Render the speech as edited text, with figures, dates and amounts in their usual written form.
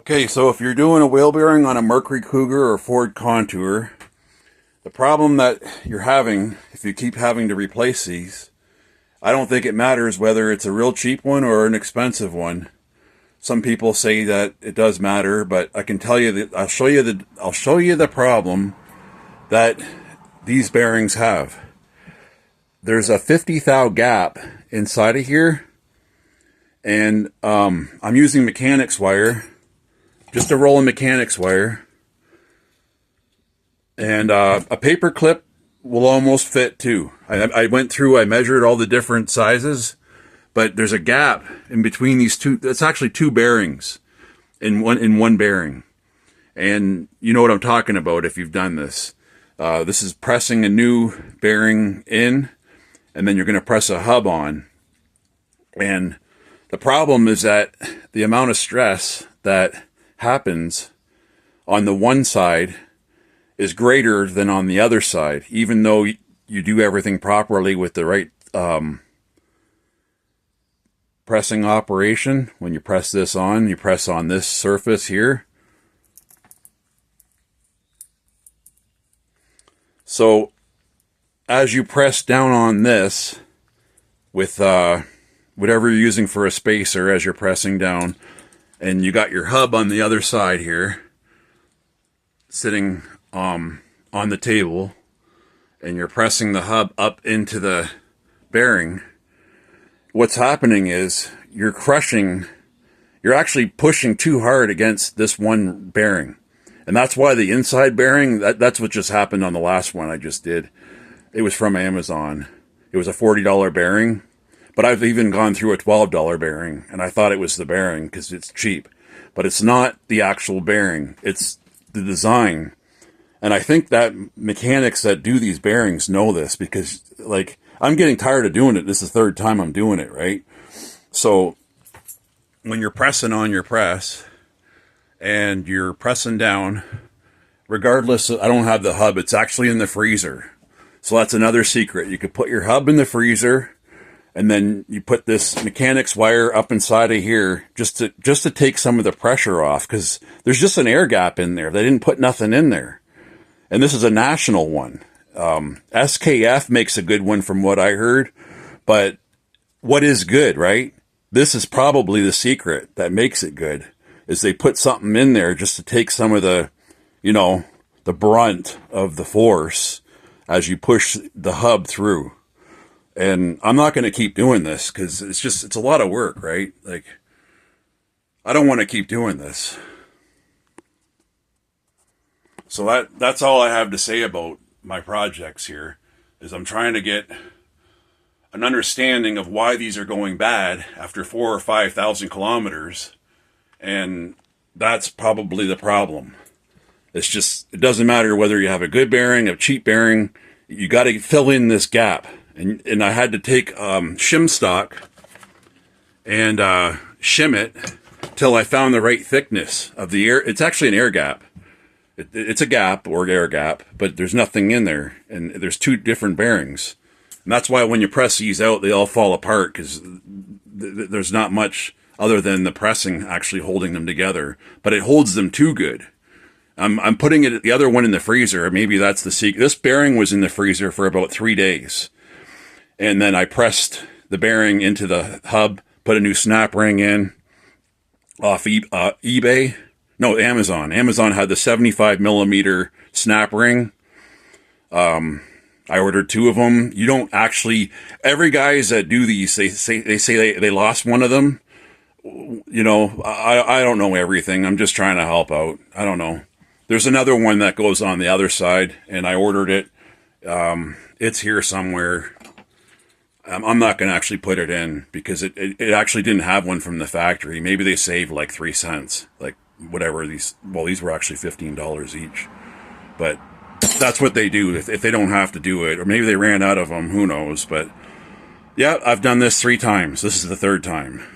Okay, so if you're doing a wheel bearing on a Mercury Cougar or Ford Contour, the problem that you're having, if you keep having to replace these, I don't think it matters whether it's a real cheap one or an expensive one. Some people say that it does matter, but I can tell you that I'll show you the problem that these bearings have. There's a 50 thou gap inside of here, and I'm using mechanics wire, just a roll of mechanics wire, and a paper clip will almost fit too. I went through, I measured all the different sizes, but there's a gap in between these two. It's actually two bearings in one bearing, and you know what I'm talking about if you've done this. This is pressing a new bearing in, and then you're going to press a hub on. And the problem is that the amount of stress that happens on the one side is greater than on the other side, even though you do everything properly with the right pressing operation. When you press this on, you press on this surface here. So as you press down on this with whatever you're using for a spacer as you're pressing down, and you got your hub on the other side here sitting on the table, and you're pressing the hub up into the bearing, what's happening is you're actually pushing too hard against this one bearing. And that's why the inside bearing, that's what just happened on the last one I just did. It was from Amazon. It was a $40 bearing, but I've even gone through a $12 bearing, and I thought it was the bearing because it's cheap. But it's not the actual bearing, it's the design. And I think that mechanics that do these bearings know this, because like, I'm getting tired of doing it. This is the third time I'm doing it, right? So when you're pressing on your press and you're pressing down, regardless I don't have the hub, it's actually in the freezer. So that's another secret. You could put your hub in the freezer, and then you put this mechanics wire up inside of here just to take some of the pressure off, because there's just an air gap in there. They didn't put nothing in there. And this is a national one. SKF makes a good one from what I heard, but what is good, right? This is probably the secret that makes it good, is they put something in there just to take some of the, you know, the brunt of the force as you push the hub through. And I'm not going to keep doing this because it's a lot of work, right? Like, I don't want to keep doing this. So that's all I have to say about my projects here, is I'm trying to get an understanding of why these are going bad after 4,000 or 5,000 kilometers. And that's probably the problem. It's just, it doesn't matter whether you have a good bearing, a cheap bearing, you got to fill in this gap. And I had to take shim stock and shim it till I found the right thickness of the air. It's actually an air gap. It's a gap or air gap, but there's nothing in there, and there's two different bearings. And that's why when you press these out, they all fall apart, because there's not much other than the pressing actually holding them together, but it holds them too good. I'm putting the other one in the freezer. Maybe that's the secret. This bearing was in the freezer for about 3 days. And then I pressed the bearing into the hub, put a new snap ring in off eBay. No, Amazon. Amazon had the 75 millimeter snap ring. I ordered 2 of them. You don't actually, every guys that do these, they say they lost one of them. You know, I don't know everything. I'm just trying to help out. I don't know. There's another one that goes on the other side, and I ordered it. It's here somewhere. I'm not going to actually put it in because it actually didn't have one from the factory. Maybe they saved like 3 cents, like whatever these were actually $15 each. But that's what they do if they don't have to do it, or maybe they ran out of them, who knows. But yeah, I've done this 3 times. This is the 3rd time.